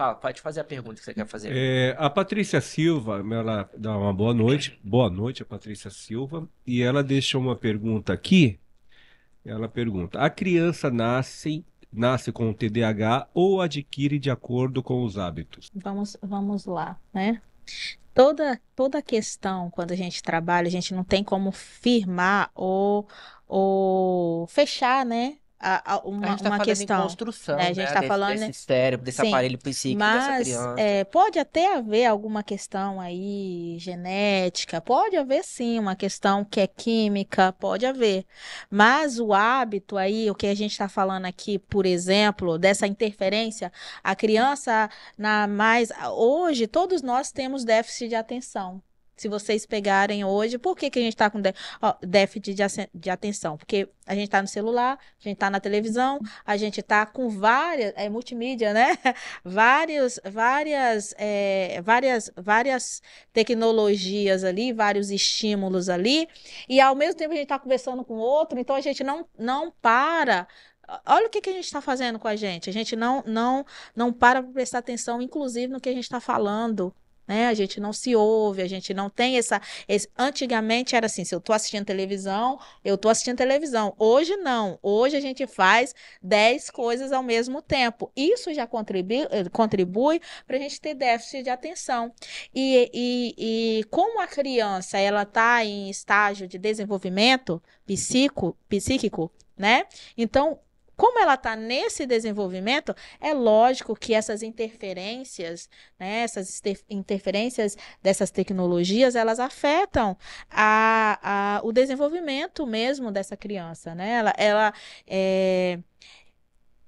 Fala, pode fazer a pergunta que você quer fazer. A Patrícia Silva, ela dá uma boa noite. Boa noite, a Patrícia Silva. E ela deixa uma pergunta aqui. Ela pergunta: a criança nasce com TDAH ou adquire de acordo com os hábitos? Vamos lá, né? Toda questão, quando a gente trabalha, a gente não tem como firmar ou fechar, né? A gente está Uma falando em questão, né? A construção, gente né, está falando, desse cérebro, desse sim, aparelho psíquico dessa mas criança. pode até haver alguma questão aí genética, pode haver sim, uma questão que é química, pode haver, mas o hábito aí, o que a gente está falando aqui, por exemplo, dessa interferência, a criança hoje todos nós temos déficit de atenção. Se vocês pegarem hoje, por que que a gente está com déficit de atenção? Porque a gente está no celular, a gente está na televisão, a gente está com multimídia, né? Várias tecnologias ali, vários estímulos ali, e ao mesmo tempo a gente está conversando com o outro, então a gente não para. Olha o que que a gente está fazendo com a gente. A gente não para prestar atenção, inclusive, no que a gente está falando. Né? A gente não se ouve, a gente não tem Antigamente era assim: se eu estou assistindo televisão, eu estou assistindo televisão. Hoje não. Hoje a gente faz 10 coisas ao mesmo tempo. Isso já contribui para a gente ter déficit de atenção. Como a criança ela está em estágio de desenvolvimento psíquico, né? Então, como ela está nesse desenvolvimento, é lógico que essas interferências, né, interferências dessas tecnologias, elas afetam o desenvolvimento mesmo dessa criança, né? É,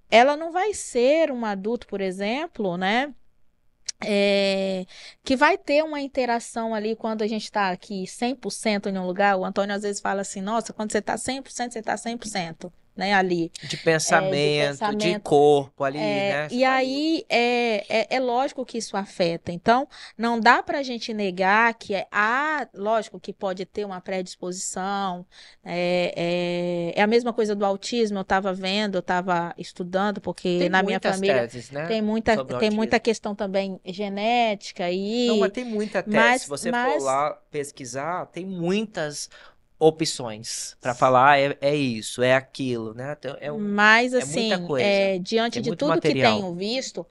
ela não vai ser um adulto, por exemplo, né? Que vai ter uma interação ali quando a gente está aqui 100% em um lugar. O Antônio às vezes fala assim: nossa, quando você está 100%, você está 100%, né, ali, De de pensamento, de pensamento. corpo ali, né? Você E tá ali. aí é lógico que isso afeta. Então, não dá para a gente negar que lógico que pode ter uma predisposição. É a mesma coisa do autismo. Eu estava vendo, eu estava estudando, porque Tem na minha muitas família teses, né, tem sobre o muita autismo. questão também genética Não, mas aí, tem muita tese. Se mas, você for mas lá pesquisar, tem muitas opções para falar, é isso, é aquilo, né? Então, Mas, é muita assim, coisa. diante Tem de muito tudo que material. tenho visto,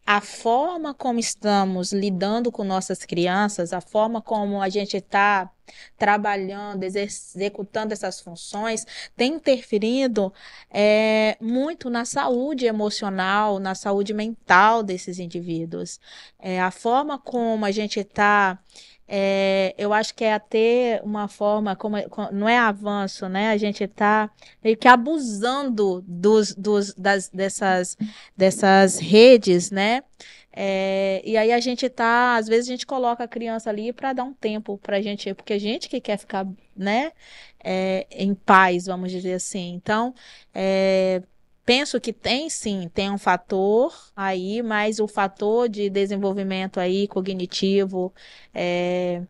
a forma como estamos lidando com nossas crianças, a forma como a gente está trabalhando, executando essas funções, tem interferido muito na saúde emocional, na saúde mental desses indivíduos. A forma como a gente está. Eu acho que é a ter uma forma, não é avanço, né? A gente está meio que abusando dessas redes, né? E aí às vezes a gente coloca a criança ali para dar um tempo para a gente, porque a gente que quer ficar, né, em paz, vamos dizer assim. Então, penso que tem sim, tem um fator aí, mas o fator de desenvolvimento aí cognitivo, é,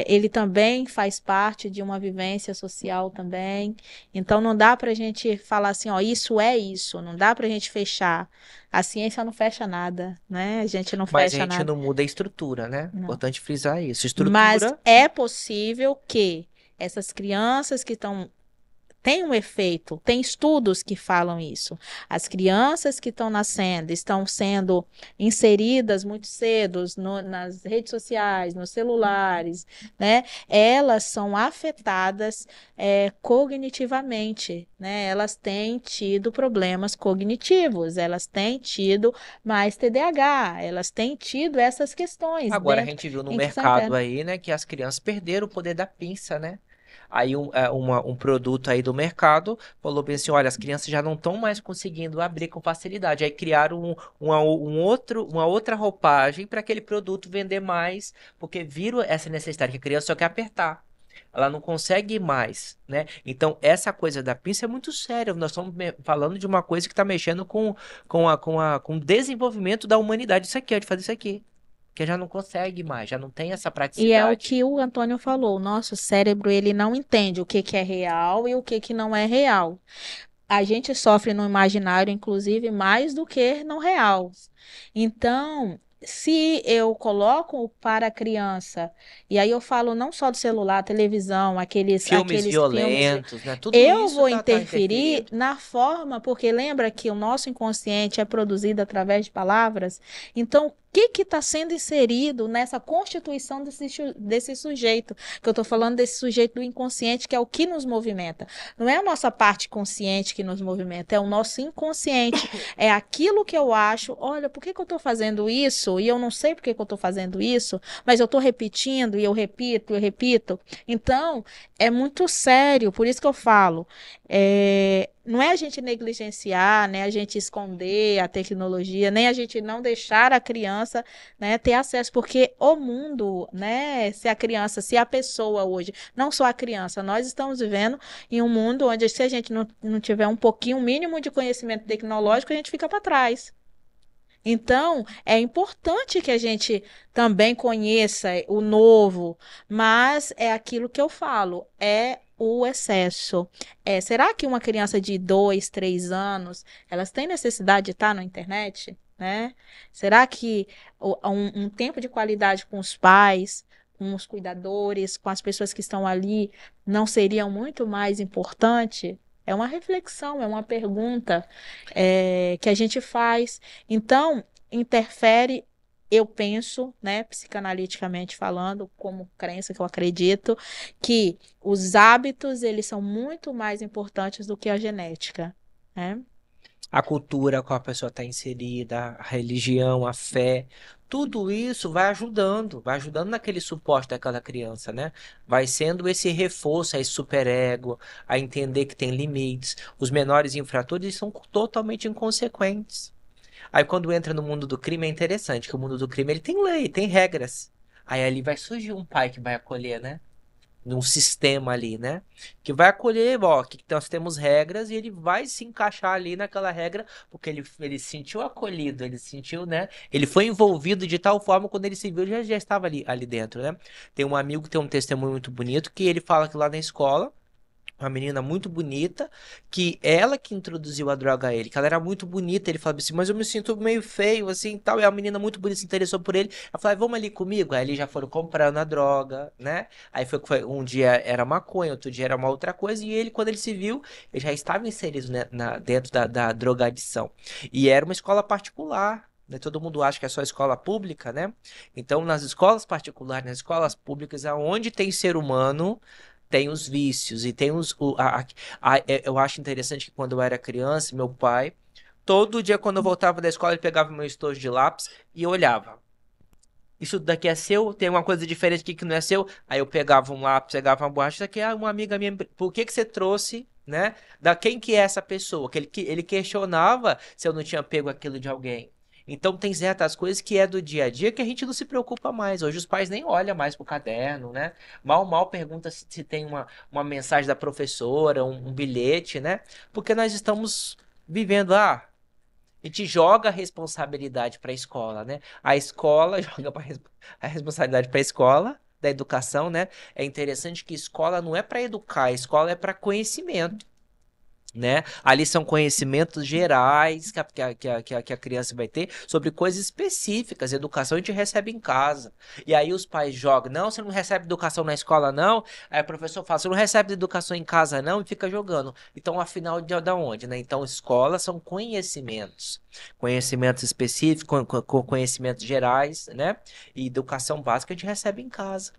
ele também faz parte de uma vivência social também. Então não dá para a gente falar assim, ó, isso é isso. Não dá para a gente fechar. A ciência não fecha nada, né? A gente não Mas a fecha gente nada. não muda a estrutura, né? Não. Importante frisar isso. Mas Estrutura. é possível que essas crianças que estão tem um efeito, tem estudos que falam isso. As crianças que estão nascendo, estão sendo inseridas muito cedo nas redes sociais, nos celulares, né? Elas são afetadas cognitivamente, né? Elas têm tido problemas cognitivos, elas têm tido mais TDAH, elas têm tido essas questões Agora a dentro gente viu no em que são mercado internas. aí, né, que as crianças perderam o poder da pinça, né? Aí um produto aí do mercado falou bem assim, olha, as crianças já não estão mais conseguindo abrir com facilidade. Aí criaram uma outra roupagem para aquele produto vender mais, porque viram essa necessidade que a criança só quer apertar. Ela não consegue mais, né? Então, essa coisa da pinça é muito séria. Nós estamos falando de uma coisa que está mexendo com o desenvolvimento da humanidade. Isso aqui, ó, de fazer isso aqui. Que já não consegue mais, já não tem essa E é o praticidade. que o Antônio falou, o nosso cérebro ele não entende o que que é real e o que que não é real. a gente sofre no imaginário, inclusive, mais do que no real. Então, se eu coloco para a criança, e aí eu falo não só do celular, televisão, Filmes aqueles filmes, violentos, né? Tudo eu isso vou tá interferir interferindo. na forma, porque lembra que o nosso inconsciente é produzido através de palavras? Então, o que está sendo inserido nessa constituição desse sujeito? Que eu estou falando desse sujeito do inconsciente, que é o que nos movimenta. Não é a nossa parte consciente que nos movimenta, é o nosso inconsciente. É aquilo que eu acho, olha, por que que eu estou fazendo isso? E eu não sei por que que eu estou fazendo isso, mas eu estou repetindo e eu repito, eu repito. Então, é muito sério, por isso que eu falo. Não é a gente negligenciar, né, a gente esconder a tecnologia, nem a gente não deixar a criança, né, ter acesso, porque o mundo, né, se a pessoa hoje, não só a criança, nós estamos vivendo em um mundo onde se a gente não tiver um pouquinho, um mínimo de conhecimento tecnológico, a gente fica para trás. Então, é importante que a gente também conheça o novo, mas é aquilo que eu falo, é o excesso. Será que uma criança de 2, 3 anos, elas têm necessidade de estar na internet, né? Será que um tempo de qualidade com os pais, com os cuidadores, com as pessoas que estão ali, não seria muito mais importante? É uma reflexão, é uma pergunta, que a gente faz. Então, interfere, eu penso, né, psicanaliticamente falando, como crença que eu acredito, que os hábitos, eles são muito mais importantes do que a genética, né? A cultura com a pessoa está inserida, a religião, a fé, tudo isso vai ajudando naquele suporte daquela criança, né? Vai sendo esse reforço a esse superego, a entender que tem limites. Os menores infratores são totalmente inconsequentes. Aí quando entra no mundo do crime é interessante, que o mundo do crime ele tem lei, tem regras. Aí ali vai surgir um pai que vai acolher, né? Num sistema ali, né? Que vai acolher, ó, que nós temos regras e ele vai se encaixar ali naquela regra, porque ele se sentiu acolhido, ele se sentiu, né? Ele foi envolvido de tal forma quando ele se viu, já estava ali dentro, né? Tem um amigo que tem um testemunho muito bonito que ele fala que lá na escola uma menina muito bonita, que ela que introduziu a droga a ele, que ela era muito bonita, ele falava assim, mas eu me sinto meio feio, assim, tal, e a menina muito bonita se interessou por ele, ela falou, vamos ali comigo, aí eles já foram comprando a droga, né, aí foi um dia era maconha, outro dia era uma outra coisa, e ele, quando ele se viu, ele já estava inserido, né, dentro da drogadição, e era uma escola particular, né? Todo mundo acha que é só escola pública, né? Então, nas escolas particulares, nas escolas públicas, aonde tem ser humano, tem os vícios e tem eu acho interessante que quando eu era criança, meu pai, todo dia quando eu voltava da escola, ele pegava meu estojo de lápis e olhava. Isso daqui é seu? Tem uma coisa diferente aqui que não é seu? Aí eu pegava um lápis, pegava uma borracha, isso aqui é uma amiga minha. Por que você trouxe, né? Da quem que é essa pessoa? Ele questionava se eu não tinha pego aquilo de alguém. Então tem certas coisas que é do dia a dia que a gente não se preocupa mais. Hoje os pais nem olham mais pro caderno, né? Mal pergunta se tem uma mensagem da professora, um bilhete, né? Porque nós estamos vivendo, a gente joga a responsabilidade para a escola, né? A escola joga a responsabilidade para a escola da educação, né? É interessante que escola não é para educar, a escola é para conhecimento, né? Ali são conhecimentos gerais que a criança vai ter sobre coisas específicas. Educação a gente recebe em casa. E aí os pais jogam, não, você não recebe educação na escola, não. Aí o professor fala, você não recebe educação em casa, não, e fica jogando. Então, afinal, de onde, né? Então, escola são conhecimentos. Conhecimentos específicos, conhecimentos gerais, né? E educação básica a gente recebe em casa.